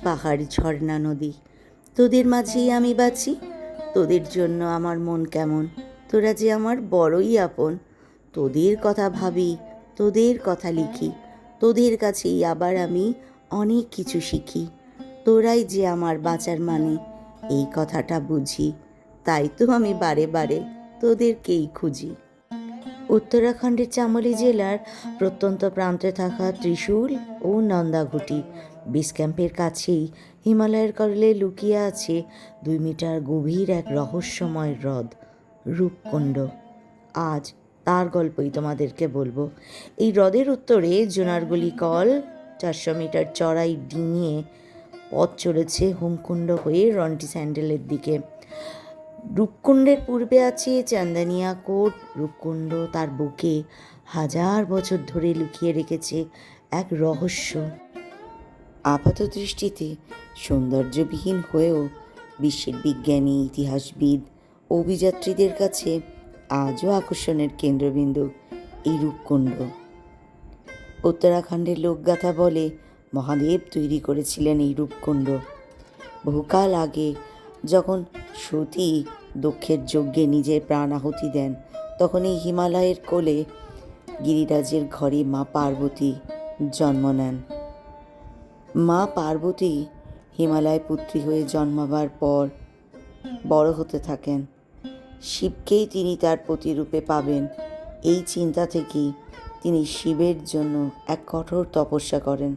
পাহাড় ঝর্ণা নদী, তোদের মাঝেই আমি বাঁচি। তোদের জন্য আমার মন কেমন, তোরা যে আমার বড়ই আপন। তোদের কথা ভাবি, তোদের কথা লিখি, তোদের কাছেই আবার আমি অনেক কিছু শিখি। তোরাই যে আমার বাঁচার মানে, এই কথাটা বুঝি। তাই তো আমি বারে বারে তোদেরকেই খুঁজি। উত্তরাখণ্ডের চামোলি জেলার প্রত্যন্ত প্রান্তে থাকা ত্রিশূল ও নন্দাঘুটি বেস ক্যাম্পের কাছেই হিমালয়ের করলে লুকিয়ে আছে 2 মিটার গভীর এক রহস্যময় হ্রদ, রূপকুণ্ড। আজ তার গল্পই তোমাদেরকে বলবো। এই হ্রদের উত্তরে জোনারগুলি কল 400 মিটার চড়াই ডিঙিয়ে পথ চলেছে হোমকুণ্ড হয়ে রন্টি স্যান্ডেলের দিকে। রূপকুণ্ডের পূর্বে আছে চান্দানিয়া কোট। রূপকুণ্ড তার বুকে 1000 বছর ধরে লুকিয়ে রেখেছে এক রহস্য। আপাত দৃষ্টিতে সৌন্দর্যবিহীন হয়েও বিশ্বের বিজ্ঞানী, ইতিহাসবিদ, অভিযাত্রীদের কাছে আজও আকর্ষণের কেন্দ্রবিন্দু এই রূপকুণ্ড। উত্তরাখণ্ডের লোকগাথা বলে মহাদেব তৈরি করেছিলেন এই রূপকুণ্ড। বহুকাল আগে যখন সতী দক্ষের যজ্ঞে নিজের প্রাণ আহুতি দেন, তখন এই হিমালয়ের কোলে গিরিরাজের ঘরে মা পার্বতী জন্ম নেন। মা পার্বতী হিমালয় পুত্রী হয়ে জন্মাবার পর বড় হতে থাকেন। শিবকেই তিনি তার প্রতিরূপে পাবেন, এই চিন্তা থেকেই তিনি শিবের জন্য এক কঠোর তপস্যা করেন।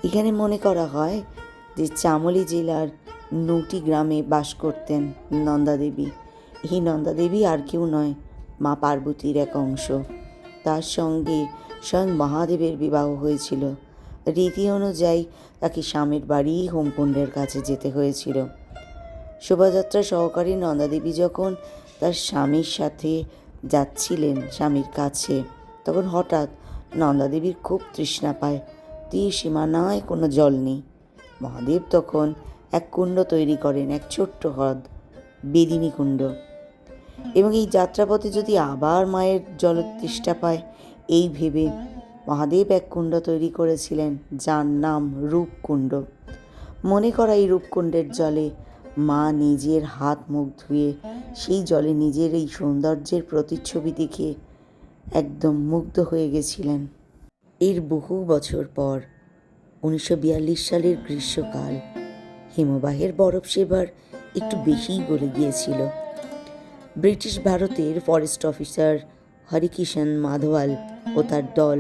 এখানে মনে করা হয় যে চামোলি জেলার 9টি গ্রামে বাস করতেন নন্দাদেবী। এই নন্দাদেবী আর কেউ নয়, মা পার্বতীর এক অংশ। তার সঙ্গে স্বয়ং মহাদেবের বিবাহ হয়েছিল। রীতি অনুযায়ী তাকে স্বামীর বাড়ি হোমকুণ্ডের কাছে যেতে হয়েছিল। শোভাযাত্রা সহকারী নন্দাদেবী যখন তার স্বামীর সাথে যাচ্ছিলেন স্বামীর কাছে, তখন হঠাৎ নন্দাদেবীর খুব তৃষ্ণা পায়। তীর সীমানায় কোনো জল নেই। মহাদেব তখন এক কুণ্ড তৈরি করেন, এক ছোট্ট হ্রদ, বেদিনী কুণ্ড। এবং এই যাত্রাপথে যদি আবার মায়ের জলের তেষ্টা পায়, এই ভেবে মহাদেব এক কুণ্ড তৈরি করেছিলেন, যার নাম রূপকুণ্ড। মনে করা এই রূপকুণ্ডের জলে মা নিজের হাত মুখ ধুয়ে সেই জলে নিজের এই সৌন্দর্যের প্রতিচ্ছবি দেখে একদম মুগ্ধ হয়ে গেছিলেন। এর বহু বছর পর 1942 সালের গ্রীষ্মকাল, হিমবাহের বরফ সেবার একটু বেশিই গলে গিয়েছিল। ব্রিটিশ ভারতের ফরেস্ট অফিসার হরিকিষণ মাধওয়াল ও তার দল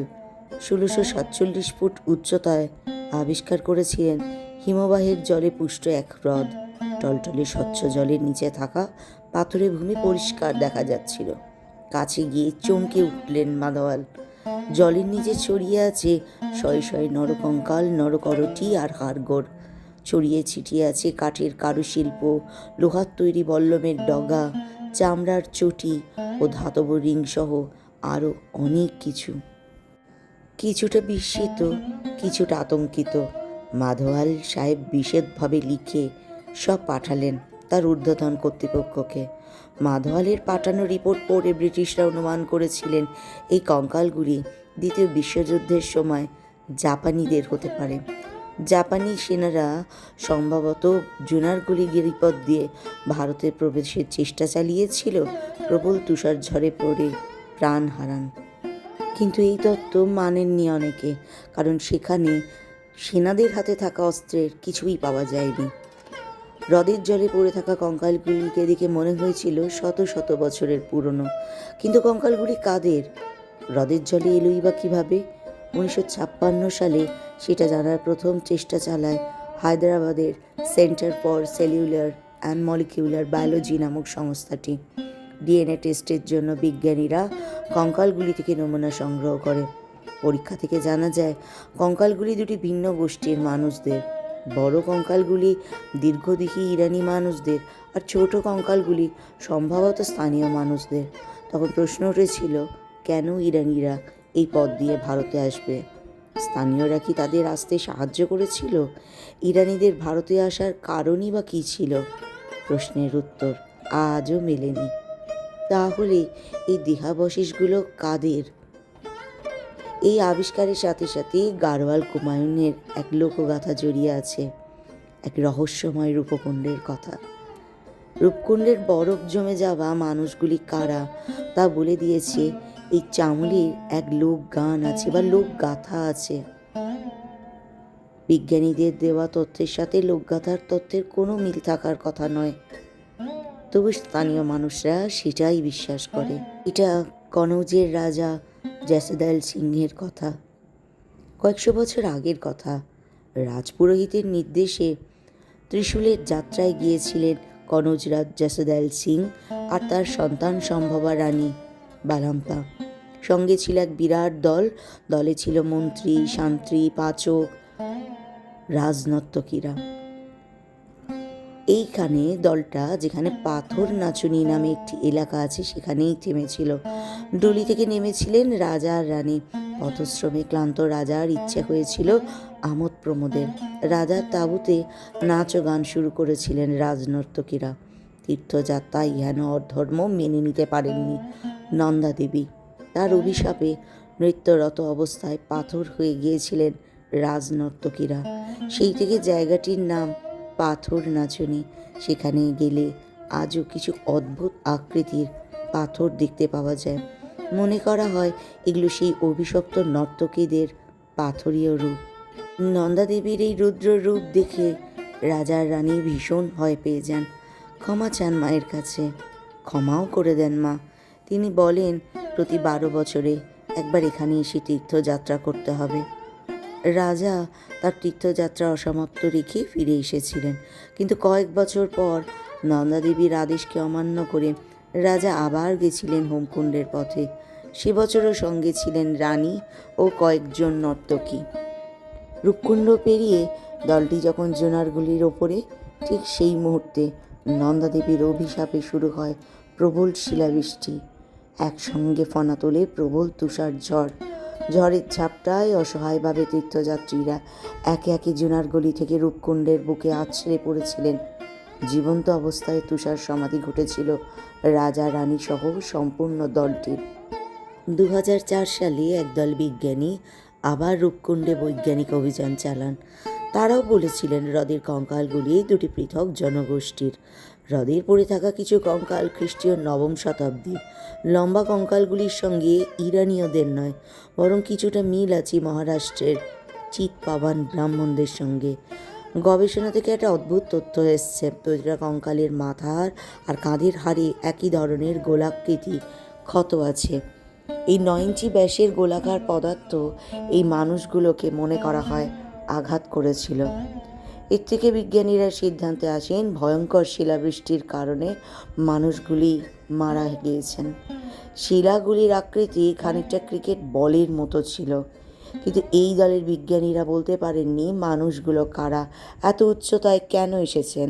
1647 ফুট উচ্চতায় আবিষ্কার করেছিলেন হিমবাহের জলে পুষ্ট এক হ্রদ। টলটলে স্বচ্ছ জলের নিচে থাকা পাথুরে ভূমি পরিষ্কার দেখা যাচ্ছিল। কাছে গিয়ে চমকে উঠলেন মাধওয়াল। জলের নিচে ছড়িয়ে আছে শয়ে শয়ে নরকঙ্কাল, নরকরটি আর হাড়গোড়। ছড়িয়ে ছিটিয়ে আছে কাঠের কারুশিল্প, লোহার তৈরি বল্লমের ডগা, চামড়ার চটি ও ধাতব রিং সহ আরও অনেক কিছু। কিছুটা বিস্মিত, কিছুটা আতঙ্কিত, মাধওয়াল সাহেব বিশেষভাবে লিখে সব পাঠালেন তার ঊর্ধ্বতন কর্তৃপক্ষকে। মাধওয়ালের পাঠানো রিপোর্ট পড়ে ব্রিটিশরা অনুমান করেছিলেন এই কঙ্কালগুলি দ্বিতীয় বিশ্বযুদ্ধের সময় জাপানিদের হতে পারে। জাপানি সেনারা সম্ভবত জোনারগুলি গিরিপথ দিয়ে ভারতে প্রবেশের চেষ্টা চালিয়েছিল। প্রবল তুষার ঝড়ে পড়ে প্রাণ হারান। কিন্তু এই তত্ত্ব মানেননি অনেকে, কারণ সেখানে সেনাদের হাতে থাকা অস্ত্রের কিছুই পাওয়া যায়নি। হ্রদের জলে পড়ে থাকা কঙ্কালগুলিকে দেখে মনে হয়েছিল শত শত বছরের পুরনো। কিন্তু কঙ্কালগুলি কাদের? হ্রদের জলে এলোই বা কীভাবে? 1956 সালে সেটা জানার প্রথম চেষ্টা চালায় হায়দ্রাবাদের centre for cellular and molecular biology নামক সংস্থাটি। ডিএনএ টেস্টের জন্য বিজ্ঞানীরা কঙ্কালগুলি থেকে নমুনা সংগ্রহ করে। পরীক্ষা থেকে জানা যায় কঙ্কালগুলি দুটি ভিন্ন গোষ্ঠীর মানুষদের। বড় কঙ্কালগুলি দীর্ঘদেহী ইরানি মানুষদের, আর ছোট কঙ্কালগুলি সম্ভবত স্থানীয় মানুষদের। তখন প্রশ্ন উঠেছিল, কেন ইরানিরা এই পথ দিয়ে ভারতে আসবে? স্থানীয়রা কি তাদের আসতে সাহায্য করেছিল? ইরানিদের ভারতে আসার কারণই বা কী ছিল? প্রশ্নের উত্তর আজও মেলেনি। তাহলে এই দেহাবশেষগুলো কাদের? এই আবিষ্কারের সাথে সাথে গাড়োয়াল কুমায়ুনের এক লোকগাথা জড়িয়ে আছে, এক রহস্যময় রূপকুণ্ডের কথা। রূপকুণ্ডের বরফ জমে যাওয়া মানুষগুলি কারা তা বলে দিয়েছে এই চামুলির এক লোক গান আছে বা লোক গাথা আছে। বিজ্ঞানীদের দেওয়া তথ্যের সাথে লোকগাথার তথ্যের কোনো মিল থাকার কথা নয়, তবু স্থানীয় মানুষরা সেটাই বিশ্বাস করে। এটা কনৌজের রাজা জেসদাল সিংহের কথা, কয়েকশো বছর আগের কথা। রাজপুরোহিতের নির্দেশে ত্রিশূলের যাত্রায় গিয়েছিলেন কনৌজরাজ জেসদাল সিং আর তার সন্তান সম্ভবা রানী বালাম্পা। সঙ্গে ছিল এক বিরাট দল, দলে ছিল মন্ত্রী, শান্ত্রী, পাচক, রাজনর্তকীরা। এইখানে দলটা, যেখানে পাথর নাচুনি নামে একটি এলাকা আছে, সেখানেই থেমেছিল। ডলি থেকে নেমেছিলেন রাজা আর রানী। পথশ্রমে ক্লান্ত রাজার ইচ্ছে হয়েছিল আমোদ প্রমোদের। রাজার তাঁবুতে নাচ ও গান শুরু করেছিলেন রাজনর্তকীরা। তীর্থযাত্রায় ইহান ধর্ম মেনে নিতে পারেননি নন্দা দেবী। তার অভিশাপে নৃত্যরত অবস্থায় পাথর হয়ে গিয়েছিলেন রাজনর্তকীরা। সেই থেকে জায়গাটির নাম পাথর নাচনি। সেখানে গেলে আজও কিছু অদ্ভুত আকৃতির পাথর দেখতে পাওয়া যায়। মনে করা হয় এগুলো সেই অভিশপ্ত নর্তকীদের পাথরীয় রূপ। নন্দা দেবীর এই রুদ্র রূপ দেখে রাজার রানী ভীষণ ভয় পেয়ে যান। ক্ষমা চান মায়ের কাছে, ক্ষমাও করে দেন মা। তিনি বলেন প্রতি 12 বছরে একবার এখানে এসে তীর্থযাত্রা করতে হবে। রাজা তার তীর্থযাত্রা অসমাপ্ত রেখে ফিরে এসেছিলেন, কিন্তু কয়েক বছর পর নন্দা দেবীর আদেশকে অমান্য করে রাজা আবার গেছিলেন হোমকুণ্ডের পথে। সে বছরও সঙ্গে ছিলেন রানী ও কয়েকজন নর্তকী। রূপকুণ্ড পেরিয়ে দলটি যখন জোনারগুলির ওপরে, ঠিক সেই মুহূর্তে নন্দা দেবীর অভিশাপে শুরু হয় প্রবল শিলাবৃষ্টি। একসঙ্গে ফনা তোলে প্রবল তুষার ঝড়। ঝড়ের ঝাপটায় অসহায়ভাবে তীর্থযাত্রীরা একে একে জোনারগলি থেকে রূপকুণ্ডের বুকে আছড়ে পড়েছিলেন। জীবন্ত অবস্থায় তুষার সমাধি ঘটেছিল রাজা রানী সহ সম্পূর্ণ দলটির। 2004 সালে একদল বিজ্ঞানী আবার রূপকুণ্ডে বৈজ্ঞানিক অভিযান চালান। তারাও বলেছিলেন হ্রদের কঙ্কালগুলি দুটি পৃথক জনগোষ্ঠীর। হ্রদের পড়ে থাকা কিছু কঙ্কাল খ্রিস্টীয় 9ম শতাব্দীর। লম্বা কঙ্কালগুলির সঙ্গে ইরানীয়দের নয়, বরং কিছুটা মিল আছে মহারাষ্ট্রের চিৎপাবান ব্রাহ্মণদের সঙ্গে। গবেষণা থেকে একটা অদ্ভুত তথ্য এসছে। প্রতিটা কঙ্কালের মাথার আর কাঁধের হাড়ে একই ধরনের গোলাকৃতি ক্ষত আছে। এই 9 ইঞ্চি ব্যাসের গোলাকার পদার্থ এই মানুষগুলোকে মনে করা হয় আঘাত করেছিল। এর থেকে বিজ্ঞানীরা সিদ্ধান্তে আসেন ভয়ঙ্কর শিলাবৃষ্টির কারণে মানুষগুলি মারা গিয়েছেন। শিলাগুলির আকৃতি খানিকটা ক্রিকেট বলের মতো ছিল, কিন্তু এই দলের বিজ্ঞানীরা বলতে পারেননি মানুষগুলো কারা, এত উচ্চতায় কেন এসেছেন।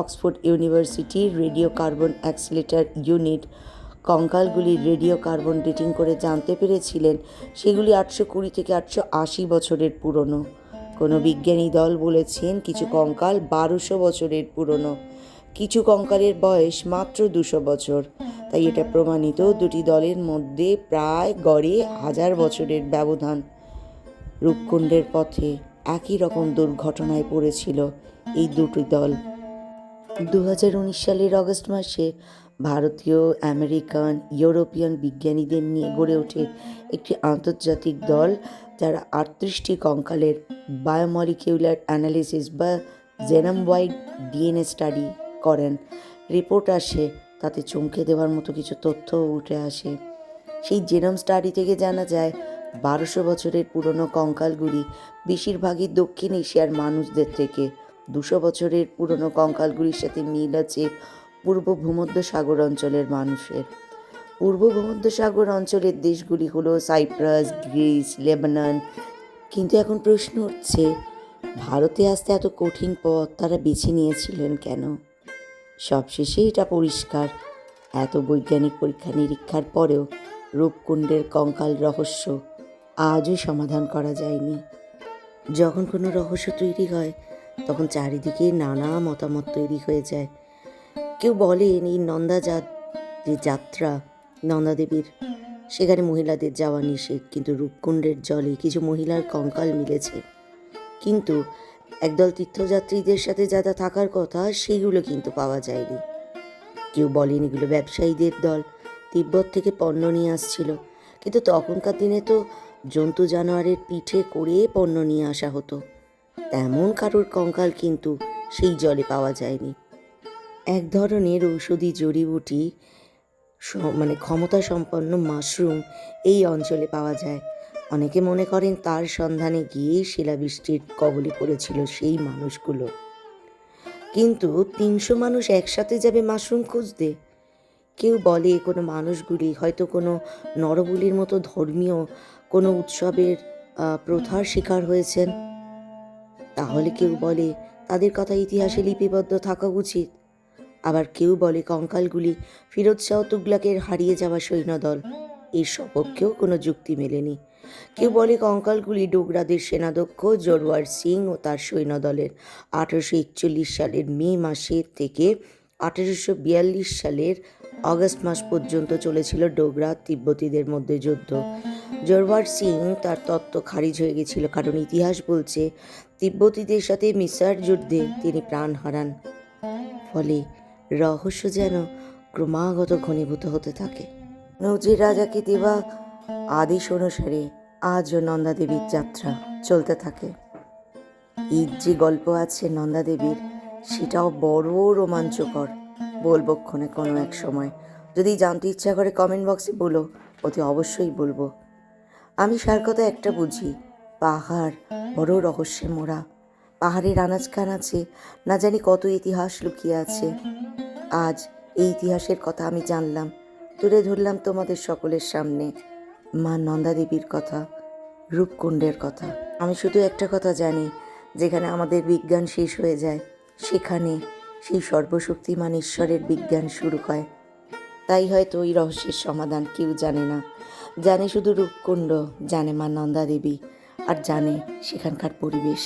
অক্সফোর্ড ইউনিভার্সিটির রেডিও কার্বন অ্যাক্সিলারেটর ইউনিট কঙ্কালগুলির রেডিও কার্বন ডেটিং করে জানতে পেরেছিলেন সেগুলি 820 থেকে 880 বছরের পুরনো। কোনো বিজ্ঞানী দল বলেছেন কিছু কঙ্কাল 1200 বছরের পুরনো, কিছু কঙ্কালের বয়স মাত্র 200 বছর। তাই এটা প্রমাণিত দুটি দলের মধ্যে প্রায় গড়ে 1000 বছরের ব্যবধান। রূপকুণ্ডের পথে একই রকম দুর্ঘটনায় পড়েছিল এই দুটি দল। 2019 সালের অগস্ট মাসে ভারতীয়, আমেরিকান, ইউরোপিয়ান বিজ্ঞানীদের নিয়ে গড়ে ওঠে একটি আন্তর্জাতিক দল, যারা 38টি কঙ্কালের বায়োমলিকিউলার অ্যানালিসিস বা জেনোম ওয়াইড ডিএনএ স্টাডি করেন। রিপোর্ট আসে, তাতে চমকে দেওয়ার মতো কিছু তথ্য উঠে আসে। সেই জেনোম স্টাডি থেকে জানা যায় 1200 বছরের পুরনো কঙ্কালগুলি বেশিরভাগই দক্ষিণ এশিয়ার মানুষদের থেকে। 200 বছরের পুরনো কঙ্কালগুলির সাথে মিল আছে পূর্ব ভূমধ্যসাগর অঞ্চলের মানুষের। পূর্ব ভূমধ্যসাগর অঞ্চলের দেশগুলি হলো সাইপ্রাস, গ্রিস, লেবানন। কিন্তু এখন প্রশ্ন উঠছে, ভারতে আসতে এত কঠিন পথ তারা বেছে নিয়েছিলেন কেন? সবশেষে এটা পরিষ্কার, এত বৈজ্ঞানিক পরীক্ষা নিরীক্ষার পরেও রূপকুণ্ডের কঙ্কাল রহস্য আজও সমাধান করা যায়নি। যখন কোনো রহস্য তৈরি হয় তখন চারিদিকে নানা মতামত তৈরি হয়ে যায়। কেউ বলেন এই যে যাত্রা নন্দা দেবীর, সেখানে মহিলাদের যাওয়া নিষেধ, কিন্তু রূপকুণ্ডের জলে কিছু মহিলার কঙ্কাল মিলেছে। কিন্তু একদল তীর্থযাত্রীদের সাথে যারা থাকার কথা সেইগুলো কিন্তু পাওয়া যায়নি। কেউ বলেন এগুলো ব্যবসায়ীদের দল তিব্বত থেকে পণ্য নিয়ে আসছিল, কিন্তু তখনকার দিনে তো জন্তু জানোয়ারের পিঠে করে পণ্য নিয়ে আসা হতো। তেমন কারোর কঙ্কাল কিন্তু সেই জলে পাওয়া যায়নি। এক ধরনের ঔষধি জড়িবুটি মানে ক্ষমতা সম্পন্ন মাশরুম এই অঞ্চলে পাওয়া যায়। অনেকে মনে করেন তার সন্ধানে গিয়ে শিলাবৃষ্টির কবলে পড়েছিল সেই মানুষগুলো। কিন্তু ৩০০ মানুষ একসাথে যাবে মাশরুম খুঁজতে? কেউ বলে কোনো মানুষগুলি হয়তো কোনো নরবলির মতো ধর্মীয় কোনো উৎসবের প্রথার শিকার হয়েছেন। তাহলে কেউ বলে তাদের কথা ইতিহাসে লিপিবদ্ধ থাকা উচিত। আবার কেউ বলে কঙ্কালগুলি ফিরোজ শাহ তুগলকের হারিয়ে যাওয়া সৈন্যদল, এর সপক্ষেও কোনো যুক্তি মেলেনি। কেউ বলে কঙ্কালগুলি ডোগরাদের সেনাধ্যক্ষ জোরওয়ার সিং ও তার সৈন্যদলের 1841 সালের মে মাসের থেকে 1842 সালের অগস্ট মাস পর্যন্ত চলেছিল ডোগরা তিব্বতীদের মধ্যে যুদ্ধ। জোরওয়ার সিং তার তত্ত্ব খারিজ হয়ে গেছিল, কারণ ইতিহাস বলছে তিব্বতীদের সাথে মিসার যুদ্ধে তিনি প্রাণ হারান। ফলে রহস্য যেন ক্রমাগত ঘনীভূত হতে থাকে। নজির রাজাকে দেওয়া আদেশ অনুসারে আজও নন্দাদেবীর যাত্রা চলতে থাকে। এর যে গল্প আছে নন্দাদেবীর, সেটাও বড় রোমাঞ্চকর। বলবো ক্ষণে কোনো এক সময়। যদি জানতে ইচ্ছা করে কমেন্ট বক্সে বলো, অতি অবশ্যই বলবো। আমি সার কথা একটা বুঝি, পাহাড় বড় রহস্যে মোড়া। পাহাড়ের আনাচ কানাচে না জানি কত ইতিহাস লুকিয়ে আছে। আজ এই ইতিহাসের কথা আমি জানলাম, তুলে ধরলাম তোমাদের সকলের সামনে মা নন্দাদেবীর কথা, রূপকুণ্ডের কথা। আমি শুধু একটা কথা জানি, যেখানে আমাদের বিজ্ঞান শেষ হয়ে যায় সেখানে সেই সর্বশক্তিমান ঈশ্বরের বিজ্ঞান শুরু হয়। তাই হয়তো ওই রহস্যের সমাধান কেউ জানে না, জানে শুধু রূপকুণ্ড, জানে মা নন্দাদেবী, আর জানে সেখানকার পরিবেশ।